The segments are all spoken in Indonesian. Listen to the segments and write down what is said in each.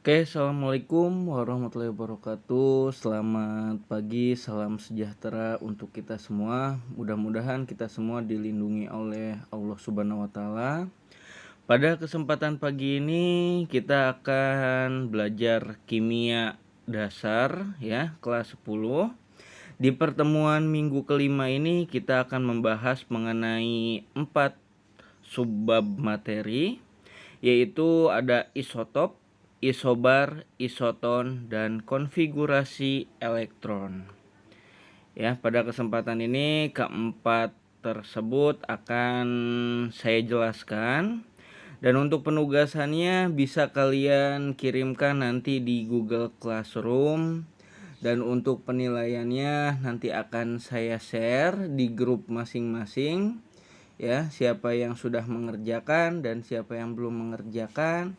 Oke, assalamualaikum warahmatullahi wabarakatuh. Selamat pagi, salam sejahtera untuk kita semua. Mudah-mudahan kita semua dilindungi oleh Allah Subhanahu wa Ta'ala. Pada kesempatan pagi ini, kita akan belajar kimia dasar, ya, kelas 10. Di pertemuan minggu kelima ini, kita akan membahas mengenai 4 subbab materi, yaitu ada isotop, isobar, isoton, dan konfigurasi elektron. Ya, pada kesempatan ini keempat tersebut akan saya jelaskan, dan untuk penugasannya bisa kalian kirimkan nanti di Google Classroom, dan untuk penilaiannya nanti akan saya share di grup masing-masing. Ya, siapa yang sudah mengerjakan dan siapa yang belum mengerjakan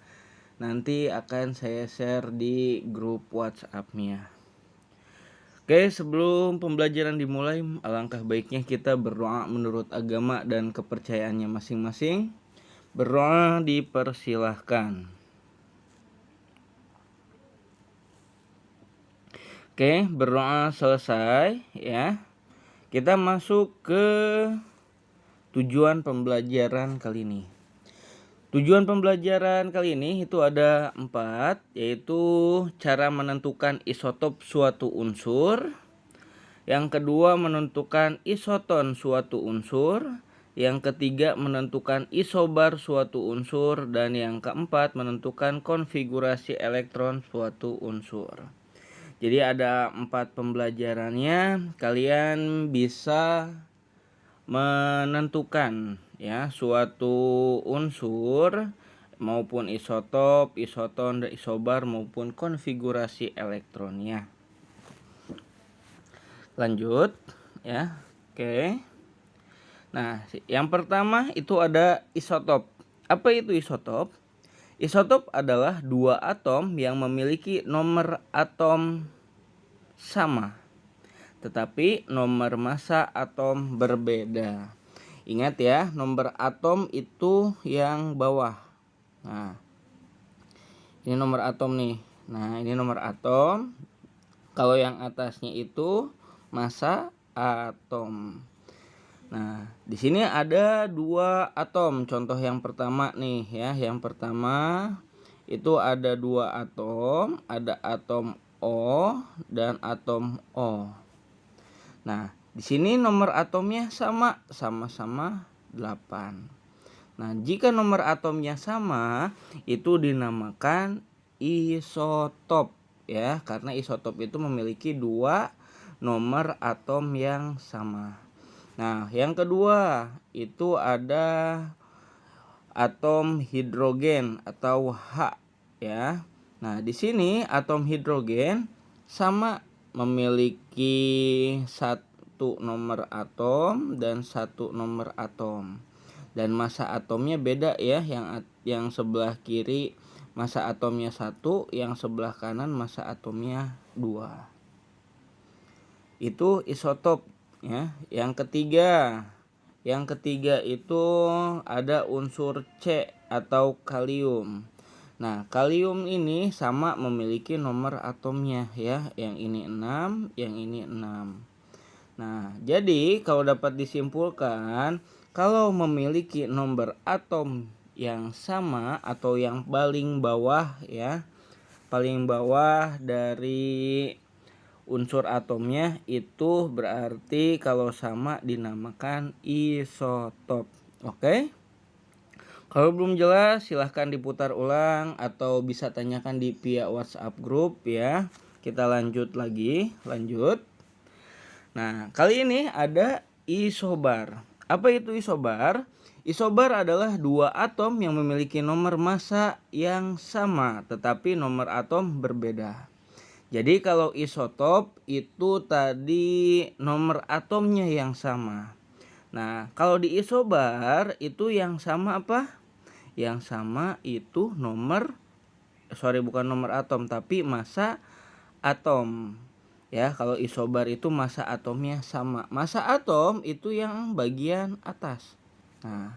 nanti akan saya share di grup WhatsApp-nya. Oke, sebelum pembelajaran dimulai, alangkah baiknya kita berdoa menurut agama dan kepercayaannya masing-masing. Berdoa dipersilahkan. Oke, berdoa selesai ya. Kita masuk ke tujuan pembelajaran kali ini. Tujuan pembelajaran kali ini itu ada 4, yaitu cara menentukan isotop suatu unsur. Yang kedua, menentukan isoton suatu unsur. Yang ketiga, menentukan isobar suatu unsur. Dan yang keempat, menentukan konfigurasi elektron suatu unsur. Jadi ada 4 pembelajarannya. Kalian bisa menentukan ya suatu unsur maupun isotop, isoton, dan isobar maupun konfigurasi elektronnya. Lanjut ya. Oke. Nah, yang pertama itu ada isotop. Apa itu isotop? Isotop adalah dua atom yang memiliki nomor atom sama, tetapi nomor massa atom berbeda. Ingat ya, nomor atom itu yang bawah. Nah, ini nomor atom nih. Nah, ini nomor atom. Kalau yang atasnya itu massa atom. Nah, di sini ada dua atom. Contoh yang pertama nih ya. Yang pertama itu ada dua atom, ada atom O dan atom O. Nah, di sini nomor atomnya sama-sama 8. Nah, jika nomor atomnya sama, itu dinamakan isotop ya, karena isotop itu memiliki dua nomor atom yang sama. Nah, yang kedua itu ada atom hidrogen atau H ya. Nah, di sini atom hidrogen sama memiliki satu nomor atom dan satu nomor atom. Dan massa atomnya beda ya, yang sebelah kiri massa atomnya 1, yang sebelah kanan massa atomnya 2. Itu isotop ya. Yang ketiga itu ada unsur C atau kalium. Nah, kalium ini sama memiliki nomor atomnya ya. Yang ini 6, yang ini 6. Nah, jadi kalau dapat disimpulkan, kalau memiliki nomor atom yang sama atau yang paling bawah ya, paling bawah dari unsur atomnya itu berarti kalau sama dinamakan isotop. Oke? Kalau belum jelas silahkan diputar ulang atau bisa tanyakan di via WhatsApp grup ya. Kita lanjut lagi, lanjut. Nah, kali ini ada isobar. Apa itu isobar? Isobar adalah dua atom yang memiliki nomor massa yang sama, tetapi nomor atom berbeda. Jadi kalau isotop itu tadi nomor atomnya yang sama. Nah, kalau di isobar itu yang sama apa? Yang sama itu bukan nomor atom, tapi massa atom. Ya, kalau isobar itu massa atomnya sama. Massa atom itu yang bagian atas. Nah,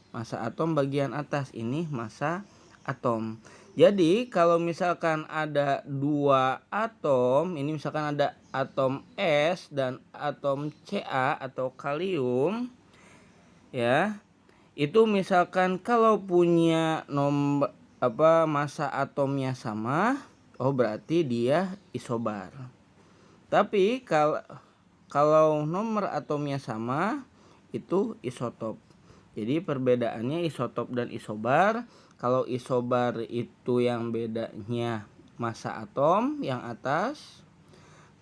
massa atom bagian atas ini massa atom. Jadi kalau misalkan ada dua atom, ini misalkan ada atom S dan atom Ca atau kalium, ya, itu misalkan kalau punya massa atomnya sama, oh berarti dia isobar. Tapi kalau nomor atomnya sama, itu isotop. Jadi perbedaannya isotop dan isobar. Kalau isobar itu yang bedanya massa atom yang atas.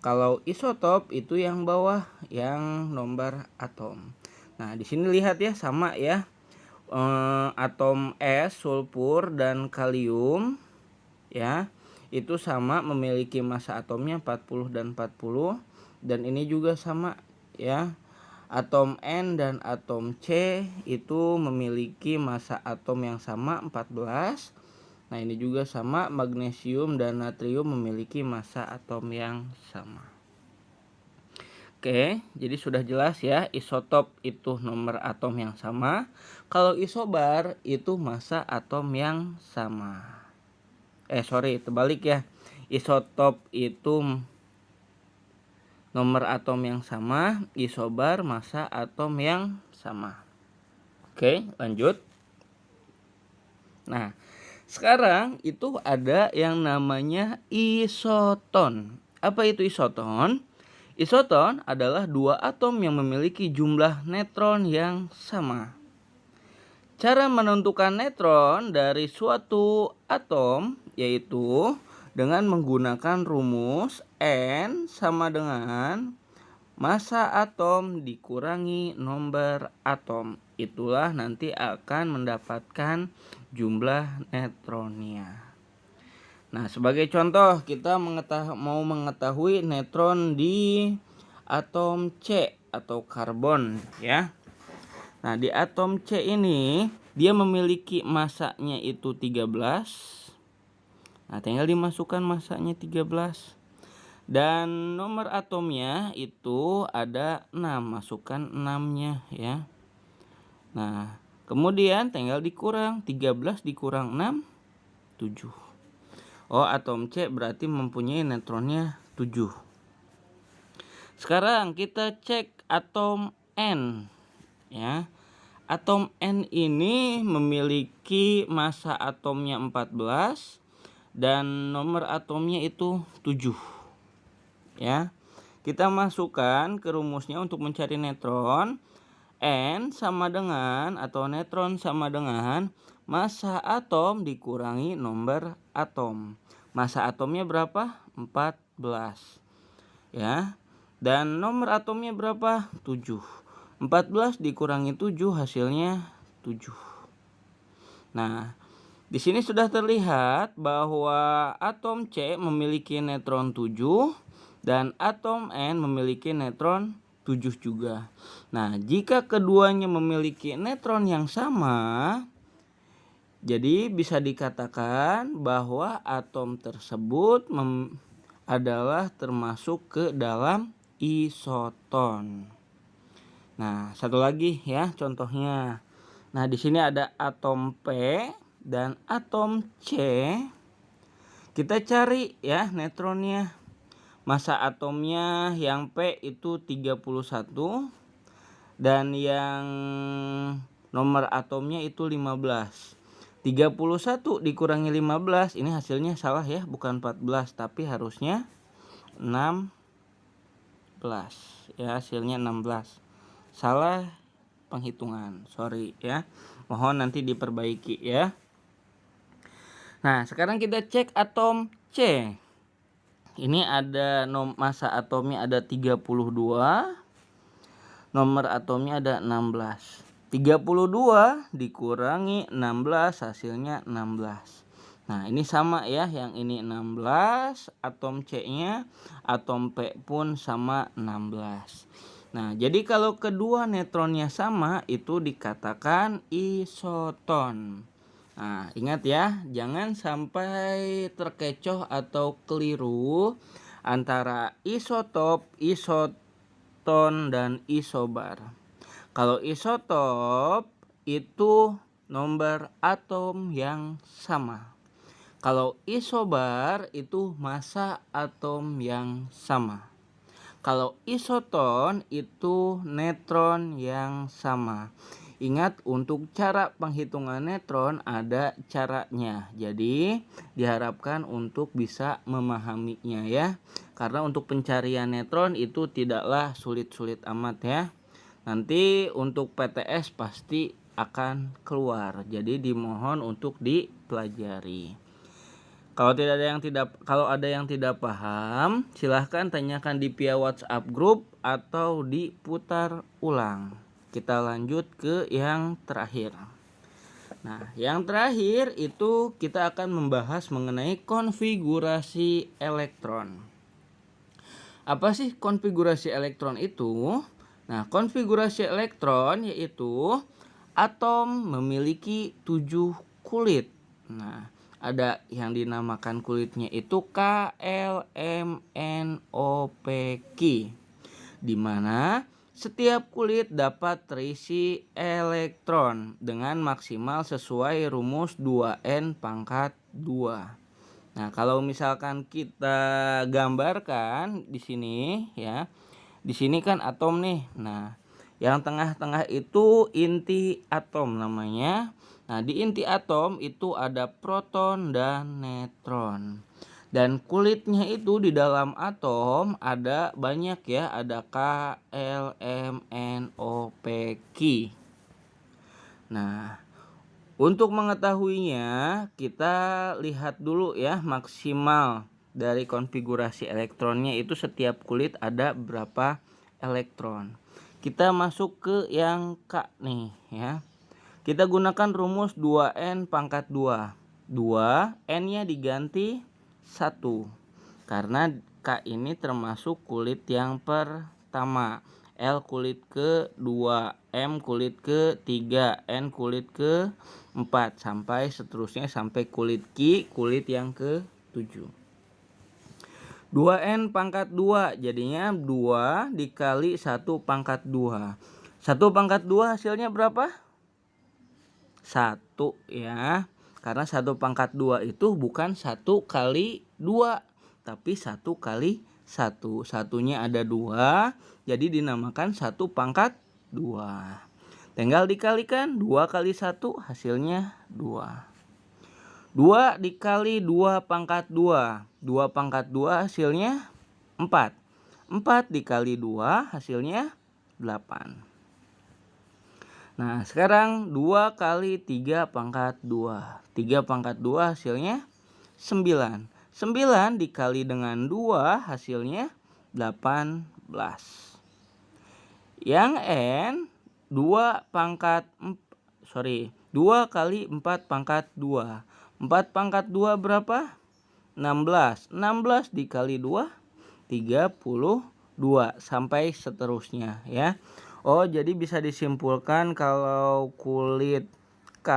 Kalau isotop itu yang bawah, yang nomor atom. Nah, di sini lihat ya, sama ya. Atom S, sulfur dan kalium ya, itu sama, memiliki massa atomnya 40 dan 40. Dan ini juga sama ya. Atom N dan atom C itu memiliki massa atom yang sama 14. Nah, ini juga sama, magnesium dan natrium memiliki massa atom yang sama. Oke, jadi sudah jelas ya, isotop itu nomor atom yang sama. Kalau isobar itu massa atom yang sama. Terbalik ya. Isotop itu nomor atom yang sama, isobar massa atom yang sama. Oke, lanjut. Nah, sekarang itu ada yang namanya isoton. Apa itu isoton? Isoton adalah dua atom yang memiliki jumlah neutron yang sama. Cara menentukan neutron dari suatu atom yaitu dengan menggunakan rumus N sama dengan massa atom dikurangi nomor atom. Itulah nanti akan mendapatkan jumlah neutronnya. Nah, sebagai contoh kita mau mengetahui neutron di atom C atau karbon ya. Nah, di atom C ini dia memiliki massanya itu 13. Nah, tinggal dimasukkan massanya 13. Dan nomor atomnya itu ada 6, masukkan 6-nya ya. Nah, kemudian tinggal dikurang 13 dikurang 6, 7. Oh, atom C berarti mempunyai neutronnya 7. Sekarang kita cek atom N ya. Atom N ini memiliki massa atomnya 14 dan nomor atomnya itu 7. Ya. Kita masukkan ke rumusnya untuk mencari neutron. N sama dengan atau neutron sama dengan massa atom dikurangi nomor atom. Massa atomnya berapa? 14. Ya. Dan nomor atomnya berapa? 7. 14 dikurangi 7 hasilnya 7. Nah, di sini sudah terlihat bahwa atom C memiliki neutron 7 dan atom N memiliki neutron 7 juga. Nah, jika keduanya memiliki neutron yang sama, jadi bisa dikatakan bahwa atom tersebut adalah termasuk ke dalam isoton. Nah, satu lagi ya contohnya. Nah, di sini ada atom P dan atom C. Kita cari ya neutronnya. Massa atomnya yang P itu 31 dan yang nomor atomnya itu 15. 31 dikurangi 15, ini hasilnya salah ya, bukan 14 tapi harusnya 16. Ya, hasilnya 16. Salah penghitungan, sorry ya, mohon nanti diperbaiki ya. Nah, sekarang kita cek atom C. Ini ada massa atomnya ada 32, nomor atomnya ada 16. 32 dikurangi 16 hasilnya 16. Nah, ini sama ya, yang ini 16, atom C-nya, atom P pun sama 16. Nah, jadi kalau kedua neutronnya sama itu dikatakan isoton. Nah, ingat ya, jangan sampai terkecoh atau keliru antara isotop, isoton, dan isobar. Kalau isotop itu nomor atom yang sama. Kalau isobar itu massa atom yang sama. Kalau isoton itu netron yang sama. Ingat, untuk cara penghitungan netron ada caranya. Jadi diharapkan untuk bisa memahaminya ya. Karena untuk pencarian netron itu tidaklah sulit-sulit amat ya. Nanti untuk PTS pasti akan keluar. Jadi dimohon untuk dipelajari. Kalau ada yang tidak paham, silahkan tanyakan di via WhatsApp grup atau diputar ulang. Kita lanjut ke yang terakhir. Nah, yang terakhir itu kita akan membahas mengenai konfigurasi elektron. Apa sih konfigurasi elektron itu? Nah, konfigurasi elektron yaitu atom memiliki 7 kulit. Nah, ada yang dinamakan kulitnya itu KLMNOPQ, di mana setiap kulit dapat terisi elektron dengan maksimal sesuai rumus 2N pangkat 2. Nah, kalau misalkan kita gambarkan di sini ya. Di sini kan atom nih. Nah, yang tengah-tengah itu inti atom namanya. Nah, di inti atom itu ada proton dan neutron. Dan kulitnya itu di dalam atom ada banyak ya, ada K, L, M, N, O, P, Q. Nah, untuk mengetahuinya kita lihat dulu ya maksimal dari konfigurasi elektronnya itu setiap kulit ada berapa elektron. Kita masuk ke yang K nih ya. Kita gunakan rumus 2N pangkat 2. 2, N-nya diganti 1. Karena K ini termasuk kulit yang pertama. L kulit ke-2, M kulit ke-3, N kulit ke-4, sampai seterusnya sampai kulit Q kulit yang ke-7. 2N pangkat 2 jadinya 2 dikali 1 pangkat 2. 1 pangkat 2 hasilnya berapa? 1 ya. Karena 1 pangkat 2 itu bukan 1 kali 2, tapi 1 kali 1. Satunya ada 2, jadi dinamakan 1 pangkat 2. Tinggal dikalikan 2 kali 1 hasilnya 2. 2 dikali 2 pangkat 2. 2 pangkat 2 hasilnya 4. 4 dikali 2 hasilnya 8. Nah, sekarang 2 kali 3 pangkat 2. 3 pangkat 2 hasilnya 9. 9 dikali dengan 2 hasilnya 18. Yang N 2 kali 4 pangkat 2. 4 pangkat 2 berapa? 16. 16 dikali 2 32 sampai seterusnya ya. Oh, jadi bisa disimpulkan kalau kulit K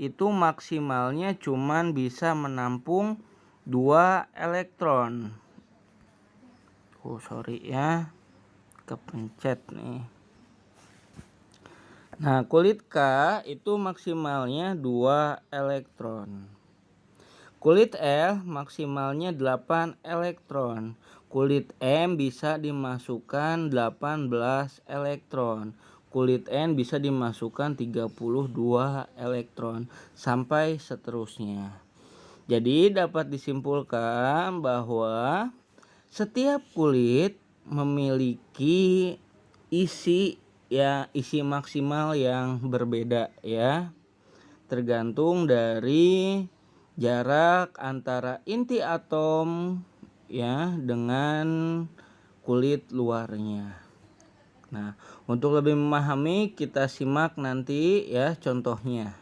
itu maksimalnya cuman bisa menampung 2 elektron. Oh, sorry ya. Kepencet nih. Nah, kulit K itu maksimalnya 2 elektron. Kulit L maksimalnya 8 elektron. Kulit M bisa dimasukkan 18 elektron. Kulit N bisa dimasukkan 32 elektron sampai seterusnya. Jadi dapat disimpulkan bahwa setiap kulit memiliki isi maksimal yang berbeda ya. Tergantung dari jarak antara inti atom ya dengan kulit luarnya. Nah, untuk lebih memahami kita simak nanti ya contohnya.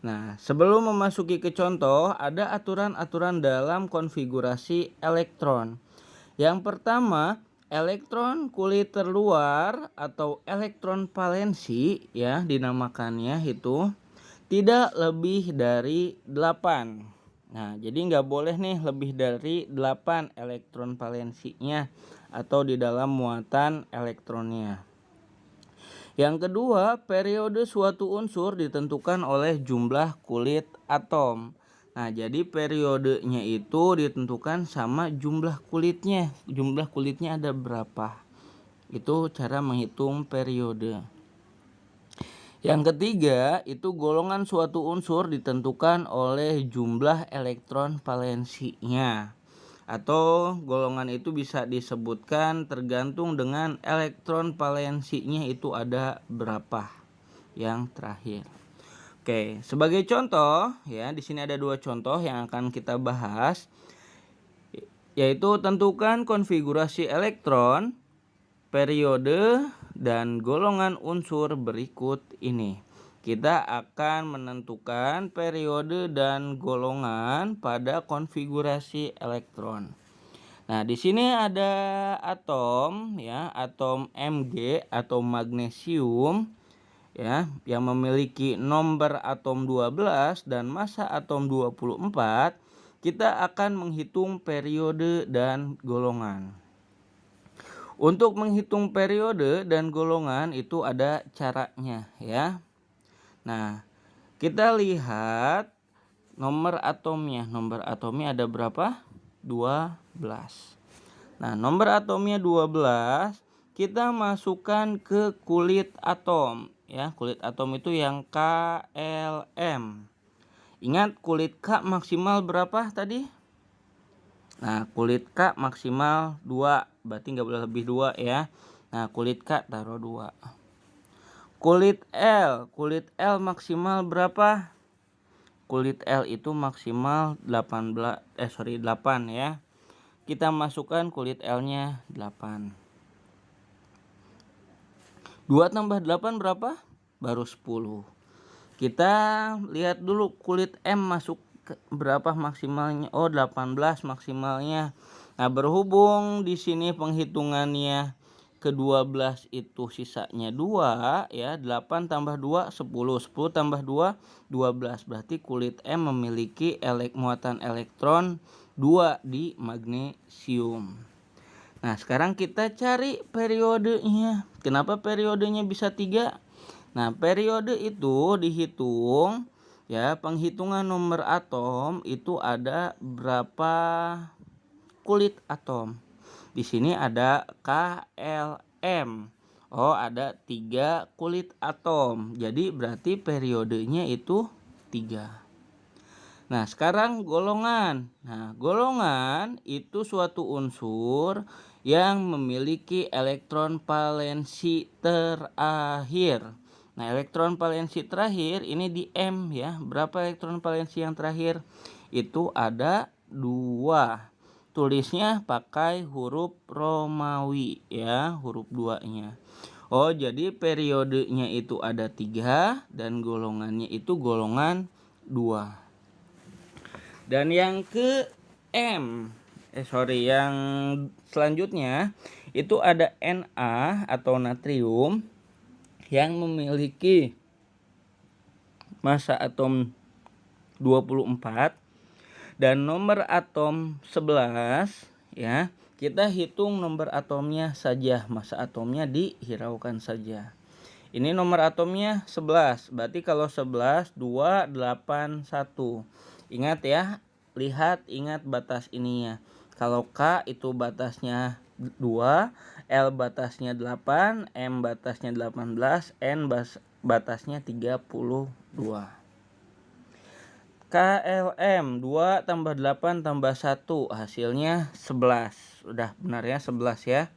Nah, sebelum memasuki ke contoh, ada aturan-aturan dalam konfigurasi elektron. Yang pertama, elektron kulit terluar atau elektron valensi ya dinamakannya itu tidak lebih dari 8. Nah, jadi nggak boleh nih lebih dari 8 elektron valensinya atau di dalam muatan elektronnya. Yang kedua, periode suatu unsur ditentukan oleh jumlah kulit atom. Nah, jadi periodenya itu ditentukan sama jumlah kulitnya. Jumlah kulitnya ada berapa? Itu cara menghitung periode. Yang ketiga, itu golongan suatu unsur ditentukan oleh jumlah elektron valensinya. Atau golongan itu bisa disebutkan tergantung dengan elektron valensinya itu ada berapa. Yang terakhir. Oke, sebagai contoh ya, di sini ada dua contoh yang akan kita bahas, yaitu tentukan konfigurasi elektron, periode, dan golongan unsur berikut ini. Kita akan menentukan periode dan golongan pada konfigurasi elektron. Nah, di sini ada atom ya, atom Mg atau magnesium ya, yang memiliki nomor atom 12 dan massa atom 24. Kita akan menghitung periode dan golongan. Untuk menghitung periode dan golongan itu ada caranya ya. Nah, kita lihat nomor atomnya. Nomor atomnya ada berapa? 12. Nah, nomor atomnya 12, kita masukkan ke kulit atom ya. Kulit atom itu yang KLM. Ingat kulit K maksimal berapa tadi? Nah, kulit K maksimal 2, berarti nggak boleh lebih 2 ya. Nah, kulit K taruh 2. Kulit L maksimal berapa? Kulit L itu maksimal 8 ya. Kita masukkan kulit L-nya 8. 2 tambah 8 berapa? Baru 10. Kita lihat dulu kulit M masuk berapa maksimalnya? Oh, 18 maksimalnya. Nah, berhubung di sini penghitungannya ke-12 itu sisanya 2 ya. 8 tambah 2 10. 10 tambah 2 12. Berarti kulit M memiliki muatan elektron 2 di magnesium. Nah, sekarang kita cari periodenya. Kenapa periodenya bisa 3? Nah, periode itu dihitung ya, penghitungan nomor atom itu ada berapa kulit atom. Di sini ada KLM. Oh, ada 3 kulit atom. Jadi berarti periodenya itu 3. Nah, sekarang golongan. Nah, golongan itu suatu unsur yang memiliki elektron valensi terakhir. Nah, elektron valensi terakhir ini di M ya. Berapa elektron valensi yang terakhir? Itu ada 2. Tulisnya pakai huruf Romawi ya, huruf 2-nya. Oh, jadi periodenya itu ada 3 dan golongannya itu golongan 2. Dan yang ke yang selanjutnya itu ada Na atau natrium yang memiliki massa atom 24 dan nomor atom 11 ya. Kita hitung nomor atomnya saja, massa atomnya dihiraukan saja. Ini nomor atomnya 11. Berarti kalau 11 2 8 1. Ingat ya, ingat batas ininya. Kalau K itu batasnya 2, L batasnya 8, M batasnya 18, N batasnya 32. KLM 2 tambah 8 tambah 1 hasilnya 11. Udah benar ya, 11 ya.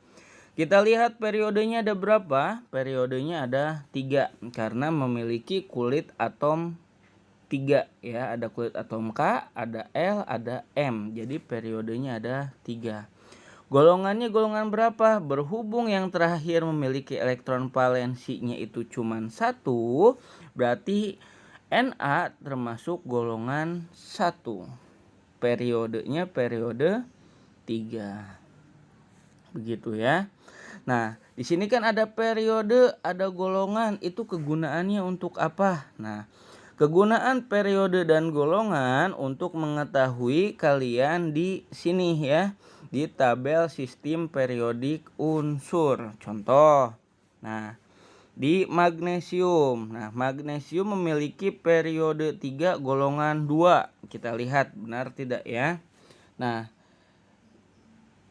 Kita lihat periodenya ada berapa? Periodenya ada 3 karena memiliki kulit atom 3 ya. Ada kulit atom K, ada L, ada M. Jadi periodenya ada 3. Golongannya golongan berapa? Berhubung yang terakhir memiliki elektron valensinya itu cuma 1, berarti Na termasuk golongan 1. Periodenya periode 3. Begitu ya. Nah, di sini kan ada periode, ada golongan. Itu kegunaannya untuk apa? Nah, kegunaan periode dan golongan untuk mengetahui kalian di sini ya, di tabel sistem periodik unsur. Contoh. Nah, di magnesium. Nah, magnesium memiliki periode 3 golongan 2. Kita lihat benar tidak ya. Nah,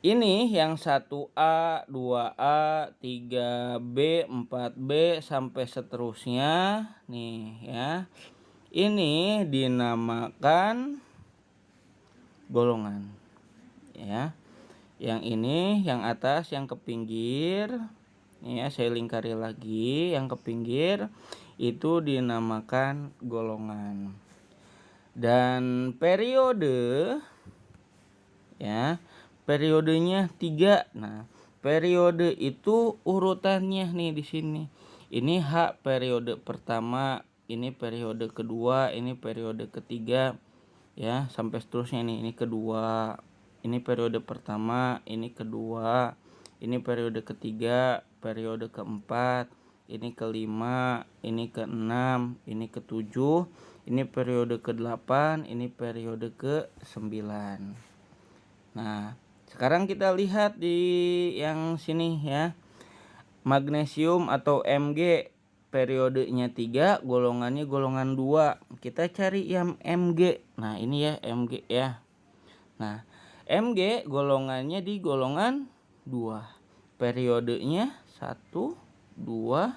ini yang 1A, 2A, 3B, 4B sampai seterusnya nih ya. Ini dinamakan golongan ya. Yang ini yang atas yang ke pinggir ya, saya lingkari lagi, yang ke pinggir itu dinamakan golongan. Dan periode ya, periodenya 3. Nah, periode itu urutannya nih di sini. Ini H periode pertama, ini periode kedua, ini periode ketiga ya, sampai seterusnya nih. Ini kedua, ini periode pertama, ini kedua, ini periode ketiga, periode keempat, ini kelima, ini keenam, ini ketujuh, ini periode ke-8, ini periode ke-9. Nah, sekarang kita lihat di yang sini ya. Magnesium atau Mg periodenya 3, golongannya golongan 2. Kita cari yang Mg. Nah, ini ya Mg ya. Nah, Mg golongannya di golongan 2. Periodenya 1, 2,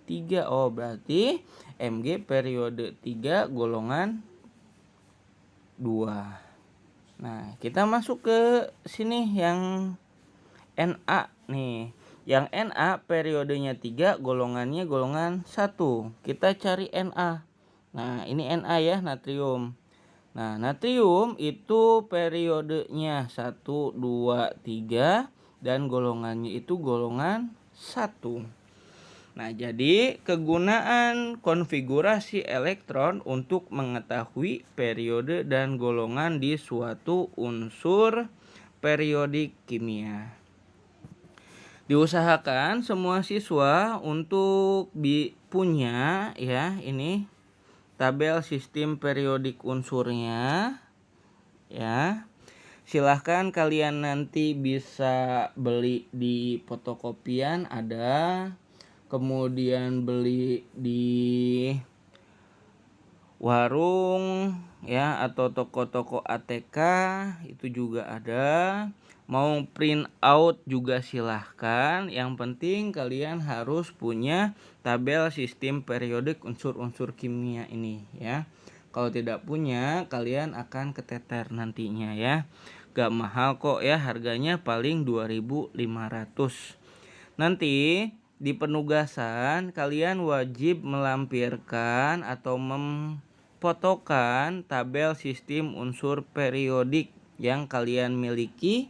3. Oh, berarti Mg periode 3 golongan 2. Nah, kita masuk ke sini yang Na nih. Yang Na periodenya 3, golongannya golongan 1. Kita cari Na. Nah, ini Na ya, natrium. Nah, natrium itu periodenya 1, 2, 3 dan golongannya itu golongan 1. Nah, jadi kegunaan konfigurasi elektron untuk mengetahui periode dan golongan di suatu unsur periodik kimia. Diusahakan semua siswa untuk punya ya ini tabel sistem periodik unsurnya ya. Silahkan kalian nanti bisa beli di fotokopian ada, kemudian beli di warung ya atau toko-toko ATK itu juga ada. Mau print out juga silahkan. Yang penting kalian harus punya tabel sistem periodik unsur-unsur kimia ini ya. Kalau tidak punya, kalian akan keteter nantinya ya. Gak mahal kok ya, harganya paling 2.500. Nanti di penugasan kalian wajib melampirkan atau memfotokan tabel sistem unsur periodik yang kalian miliki,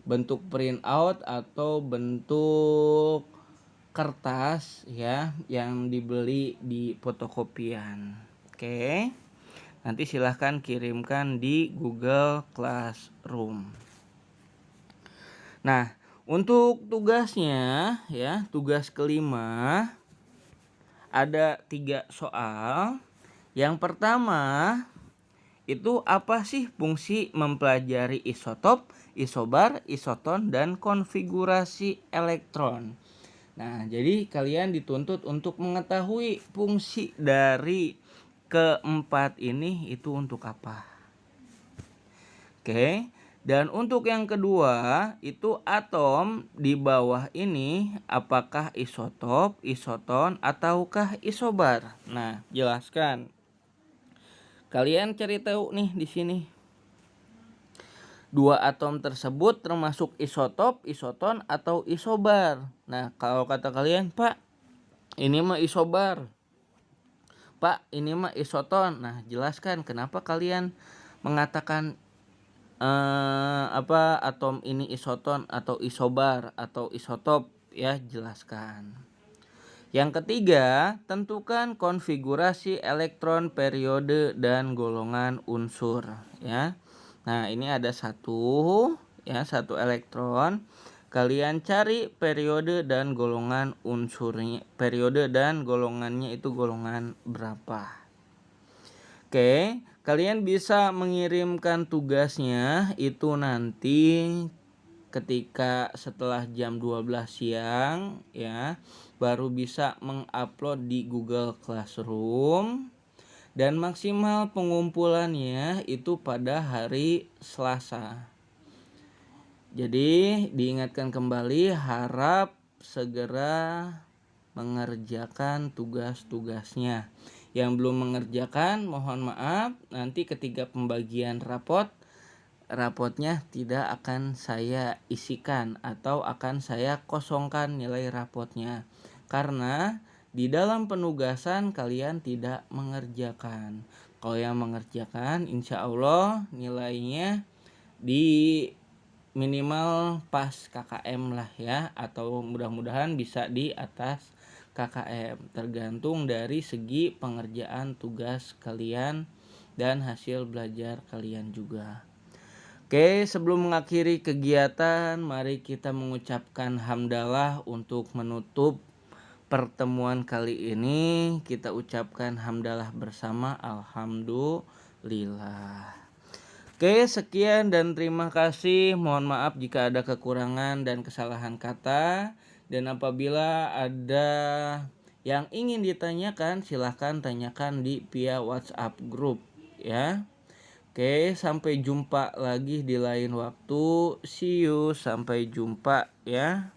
bentuk print out atau bentuk kertas ya yang dibeli di fotokopian. Oke. Nanti silahkan kirimkan di Google Classroom. Nah, untuk tugasnya ya, tugas kelima ada 3 soal. Yang pertama itu apa sih fungsi mempelajari isotop, isobar, isoton, dan konfigurasi elektron. Nah, jadi kalian dituntut untuk mengetahui fungsi dari keempat ini itu untuk apa. Oke. Dan untuk yang kedua itu atom di bawah ini apakah isotop, isoton, ataukah isobar. Nah, jelaskan. Kalian cari tahu nih di sini. 2 atom tersebut termasuk isotop, isoton, atau isobar. Nah, kalau kata kalian, Pak, ini mah isobar. Pak, ini mah isoton. Nah, jelaskan kenapa kalian mengatakan atom ini isoton atau isobar atau isotop ya, jelaskan. Yang ketiga, tentukan konfigurasi elektron, periode, dan golongan unsur ya. Nah, ini ada satu elektron. Kalian cari periode dan golongan unsurnya. Periode dan golongannya itu golongan berapa. Oke, kalian bisa mengirimkan tugasnya itu nanti ketika setelah jam 12 siang ya. baru bisa mengupload di Google Classroom. Dan maksimal pengumpulannya itu pada hari Selasa. Jadi diingatkan kembali, harap segera mengerjakan tugas-tugasnya. Yang belum mengerjakan mohon maaf, nanti ketika pembagian rapotnya tidak akan saya isikan atau akan saya kosongkan nilai rapotnya. Karena di dalam penugasan kalian tidak mengerjakan. Kalau yang mengerjakan insya Allah nilainya di minimal pas KKM lah ya, atau mudah-mudahan bisa di atas KKM, tergantung dari segi pengerjaan tugas kalian dan hasil belajar kalian juga. Oke, sebelum mengakhiri kegiatan, mari kita mengucapkan hamdalah untuk menutup pertemuan kali ini. Kita ucapkan hamdalah bersama, alhamdulillah. Oke, sekian dan terima kasih. Mohon maaf jika ada kekurangan dan kesalahan kata. Dan apabila ada yang ingin ditanyakan, silahkan tanyakan di via WhatsApp grup ya. Oke, sampai jumpa lagi di lain waktu. See you, sampai jumpa ya.